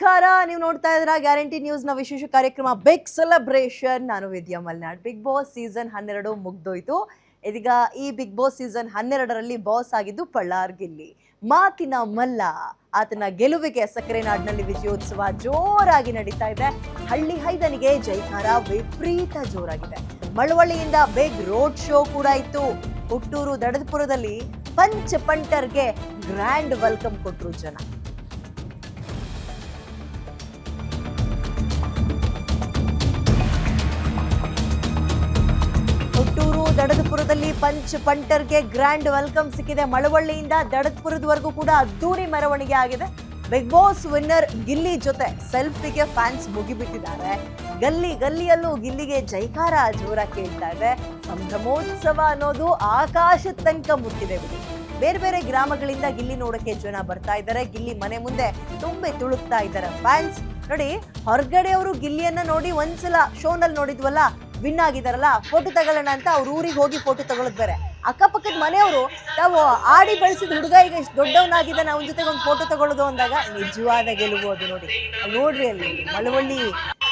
ನಮಸ್ಕಾರ. ನೀವು ನೋಡ್ತಾ ಇದ್ದೀರಾ ಗ್ಯಾರಂಟಿ ನ್ಯೂಸ್ನ ವಿಶೇಷ ಕಾರ್ಯಕ್ರಮ ಬಿಗ್ ಸೆಲೆಬ್ರೇಷನ್. ನಾನು Vidya Malnad. Bigg Boss season 12 ಮುಗ್ದೋಯ್ತು. ಇದೀಗ ಈ ಬಿಗ್ ಬಾಸ್ ಸೀಸನ್ 12ರಲ್ಲಿ ಬಾಸ್ ಆಗಿದ್ದು ಪಳ್ಳಾರ್ ಗಿಲ್ಲಿ. ಮಾತಿನ ಮಲ್ಲ. ಆತನ ಗೆಲುವಿಗೆ ಸಕ್ಕರೆ ನಾಡಿನಲ್ಲಿ ವಿಜಯೋತ್ಸವ ಜೋರಾಗಿ ನಡೀತಾ ಇದೆ. ಹಳ್ಳಿ ಹೈದನಿಗೆ ಜೈಕಾರ ವಿಪರೀತ ಜೋರಾಗಿದೆ. ಮಳವಳ್ಳಿಯಿಂದ ಬಿಗ್ ರೋಡ್ ಶೋ ಕೂಡ ಇತ್ತು. ಹುಟ್ಟೂರು ದಡದಪುರದಲ್ಲಿ ಪಂಚ್ ಪಂಟರ್ಗೆ ಗ್ರ್ಯಾಂಡ್ ವೆಲ್ಕಮ್ ಕೊಟ್ರು ಜನ. ಹುಟ್ಟೂರು ದಡದಪುರದಲ್ಲಿ ಪಂಚ್ ಪಂಟರ್ಗೆ ಗ್ರ್ಯಾಂಡ್ ವೆಲ್ಕಮ್ ಸಿಕ್ಕಿದೆ. ಮಳವಳ್ಳಿಯಿಂದ ದಡದಪುರದವರೆಗೂ ಕೂಡ ಅದ್ದೂರಿ ಮೆರವಣಿಗೆ ಆಗಿದೆ. ಬಿಗ್ ಬಾಸ್ ವಿನ್ನರ್ ಗಿಲ್ಲಿ ಜೊತೆ ಸೆಲ್ಫಿಗೆ ಫ್ಯಾನ್ಸ್ ಮುಗಿಬಿಟ್ಟಿದ್ದಾರೆ. ಗಲ್ಲಿಯಲ್ಲೂ ಗಿಲ್ಲಿಗೆ ಜೈಕಾರ ಜೋರ ಕೇಳ್ತಾ ಇದೆ. ಸಂಭ್ರಮೋತ್ಸವ ಅನ್ನೋದು ಆಕಾಶದ ತನಕ ಮುಟ್ಟಿದೆ. ಬೇರೆ ಬೇರೆ ಗ್ರಾಮಗಳಿಂದ ಗಿಲ್ಲಿ ನೋಡಕ್ಕೆ ಜನ ಬರ್ತಾ ಇದ್ದಾರೆ. ಗಿಲ್ಲಿ ಮನೆ ಮುಂದೆ ತುಂಬಿ ತುಳುಕ್ತಾ ಇದ್ದಾರೆ ಫ್ಯಾನ್ಸ್. ನೋಡಿ, ಹೊರಗಡೆ ಅವರು ಗಿಲ್ಲಿಯನ್ನ ನೋಡಿ ಒಂದ್ಸಲ ಶೋನಲ್ಲಿ ನೋಡಿದ್ವಲ್ಲ, ವಿನ್ ಆಗಿದಾರಲ್ಲ, ಫೋಟೋ ತಗೊಳ್ಳೋಣ ಅಂತ ಅವ್ರ ಊರಿಗೆ ಹೋಗಿ ಫೋಟೋ ತಗೊಳ್ಳೋದು ಬೇರೆ. ಅಕ್ಕಪಕ್ಕದ ಮನೆಯವರು ತಾವು ಆಡಿ ಬೆಳೆಸಿದ ಹುಡುಗ ಈಗ ಇಷ್ಟು ದೊಡ್ಡವನಾಗಿದ್ದಾನೆ, ಅವನ ಜೊತೆಗೆ ಒಂದು ಫೋಟೋ ತಗೊಳ್ಳೋದು ಅಂದಾಗ ನಿಜವಾದ ಗೆಲುವು ಅದು. ನೋಡ್ರಿ ಅಲ್ಲಿ ಮಳವಳ್ಳಿ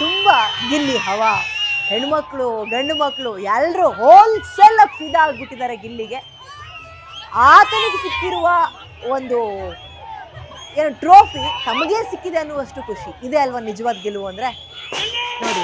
ತುಂಬಾ ಗಿಲ್ಲಿ ಹವಾ. ಹೆಣ್ಮಕ್ಳು ಗಂಡು ಮಕ್ಕಳು ಎಲ್ಲರೂ ಹೋಲ್ಸೇಲ್ ಆಗಿ ಫಿದಾ ಆಗ್ಬಿಟ್ಟಿದ್ದಾರೆ ಗಿಲ್ಲಿಗೆ. ಆತನಿಗೆ ಸಿಕ್ಕಿರುವ ಒಂದು ಏನು ಟ್ರೋಫಿ ತಮಗೇ ಸಿಕ್ಕಿದೆ ಅನ್ನುವಷ್ಟು ಖುಷಿ ಇದೆ ಅಲ್ವಾ ನಿಜವಾದ ಗೆಲುವು ಅಂದ್ರೆ. ನೋಡಿ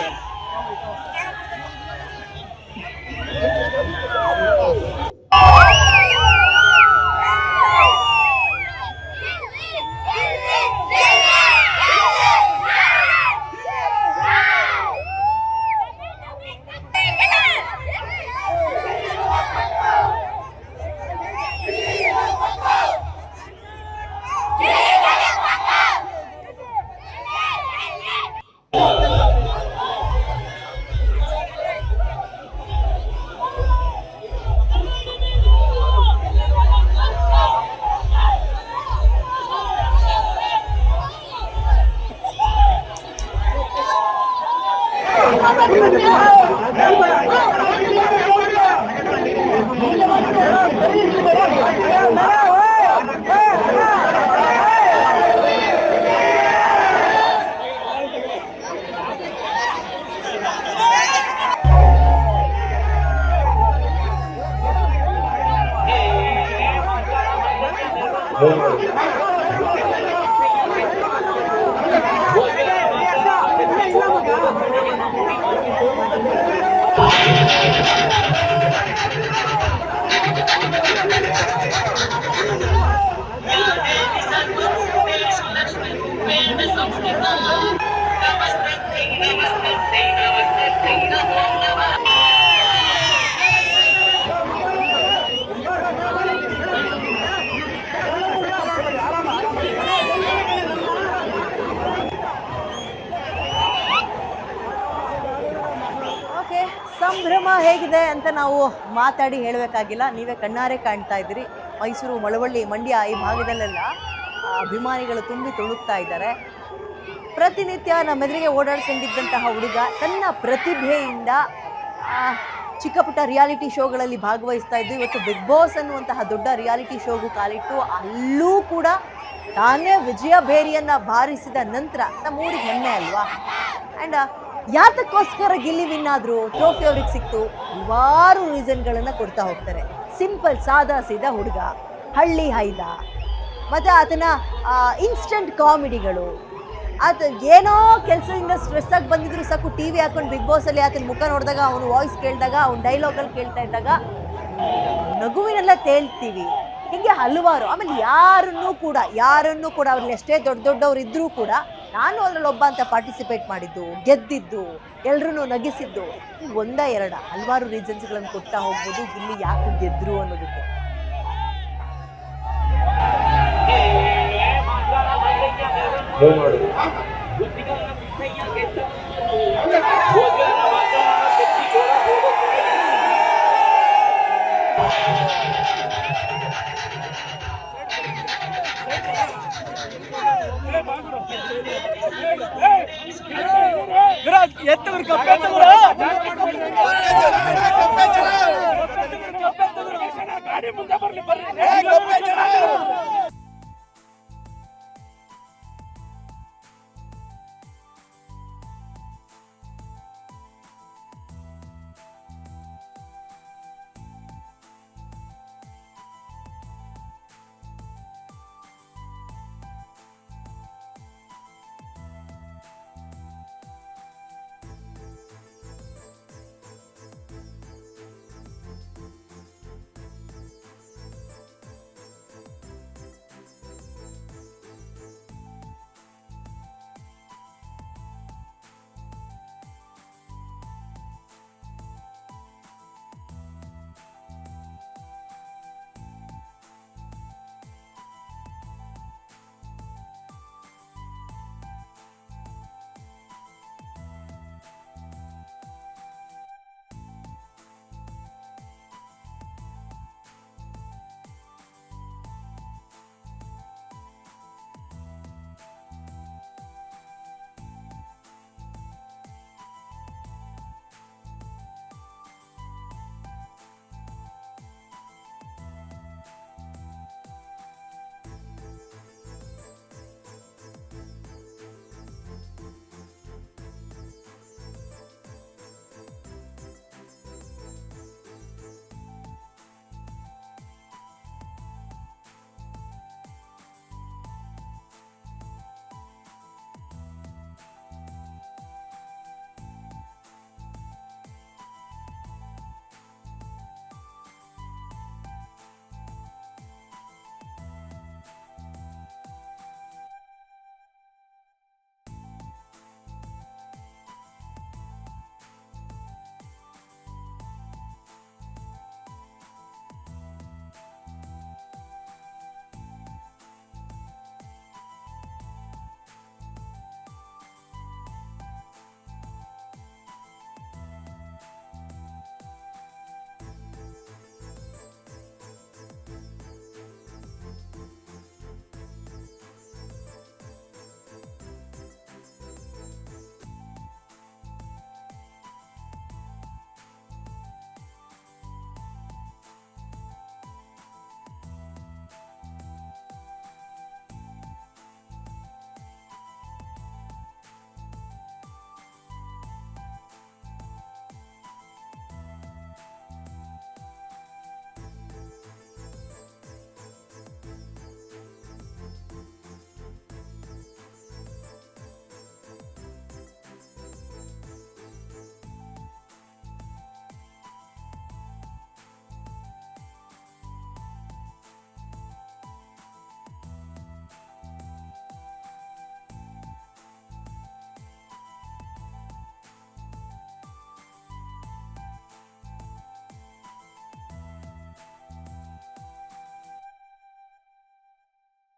ಸಂಭ್ರಮ ಹೇಗಿದೆ ಅಂತ ನಾವು ಮಾತಾಡಿ ಹೇಳಬೇಕಾಗಿಲ್ಲ, ನೀವೇ ಕಣ್ಣಾರೆ ಕಾಣ್ತಾ ಇದ್ದೀರಿ. ಮೈಸೂರು, ಮಳವಳ್ಳಿ, ಮಂಡ್ಯ ಈ ಭಾಗದಲ್ಲೆಲ್ಲ ಅಭಿಮಾನಿಗಳು ತುಂಬಿ ತುಳುಕ್ತಾ ಇದ್ದಾರೆ. ಪ್ರತಿನಿತ್ಯ ನಮ್ಮೆದುರಿಗೆ ಓಡಾಡ್ಕೊಂಡಿದ್ದಂತಹ ಹುಡುಗ ತನ್ನ ಪ್ರತಿಭೆಯಿಂದ ಚಿಕ್ಕ ಪುಟ್ಟ ರಿಯಾಲಿಟಿ ಶೋಗಳಲ್ಲಿ ಭಾಗವಹಿಸ್ತಾ ಇದ್ದು ಇವತ್ತು ಬಿಗ್ ಬಾಸ್ ಅನ್ನುವಂತಹ ದೊಡ್ಡ ರಿಯಾಲಿಟಿ ಶೋಗೂ ಕಾಲಿಟ್ಟು ಅಲ್ಲೂ ಕೂಡ ತಾನೇ ವಿಜಯ ಭೇರಿಯನ್ನು ಬಾರಿಸಿದ ನಂತರ ನಮ್ಮೂರಿಗೆ ಹೆಮ್ಮೆ ಅಲ್ವಾ. ಆ್ಯಂಡ್ ಯಾತಕ್ಕೋಸ್ಕರ ಗಿಲ್ಲಿ ವಿನ್ ಆದ್ರು, ಟ್ರೋಫಿ ಅವ್ರಿಗೆ ಸಿಕ್ತು, ಹಲವಾರು ರೀಸನ್ಗಳನ್ನು ಕೊಡ್ತಾ ಹೋಗ್ತಾರೆ. ಸಿಂಪಲ್ ಸಾದಾ ಸೀದಾ ಹುಡುಗ, ಹಳ್ಳಿ ಹೈದ, ಮತ್ತು ಆತನ ಇನ್ಸ್ಟೆಂಟ್ ಕಾಮಿಡಿಗಳು. ಆತ ಏನೋ ಕೆಲಸದಿಂದ ಸ್ಟ್ರೆಸ್ ಆಗಿ ಬಂದಿದ್ರು ಸಾಕು, ಟಿ ವಿ ಹಾಕೊಂಡು ಬಿಗ್ ಬಾಸಲ್ಲಿ ಆತನ ಮುಖ ನೋಡಿದಾಗ, ಅವನು ವಾಯ್ಸ್ ಕೇಳಿದಾಗ, ಅವ್ನ ಡೈಲಾಗಲ್ಲಿ ಕೇಳ್ತಾ ಇದ್ದಾಗ ನಗುವಿನೆಲ್ಲ ತೇಳ್ತೀವಿ. ಹೀಗೆ ಹಲವಾರು. ಆಮೇಲೆ ಯಾರನ್ನೂ ಕೂಡ ಅವ್ರಲ್ಲಿ ಎಷ್ಟೇ ದೊಡ್ಡವ್ರು ಇದ್ದರೂ ಕೂಡ ನಾನು ಅದರಲ್ಲಿ ಒಬ್ಬ ಅಂತ ಪಾರ್ಟಿಸಿಪೇಟ್ ಮಾಡಿದ್ದು, ಗೆದ್ದಿದ್ದು, ಎಲ್ಲರೂ ನಗಿಸಿದ್ದು, ಒಂದ ಎರಡ ಹಲವಾರು ರೀಸನ್ಸ್ಗಳನ್ನು ಕೊಡ್ತಾ ಹೋಗ್ಬೋದು ಗಿಲ್ಲಿ ಯಾಕೆ ಗೆದ್ರು ಅನ್ನೋದಕ್ಕೆ. ಗಾಡಿ ಮುಂದೆ ಬರ್ಲಿ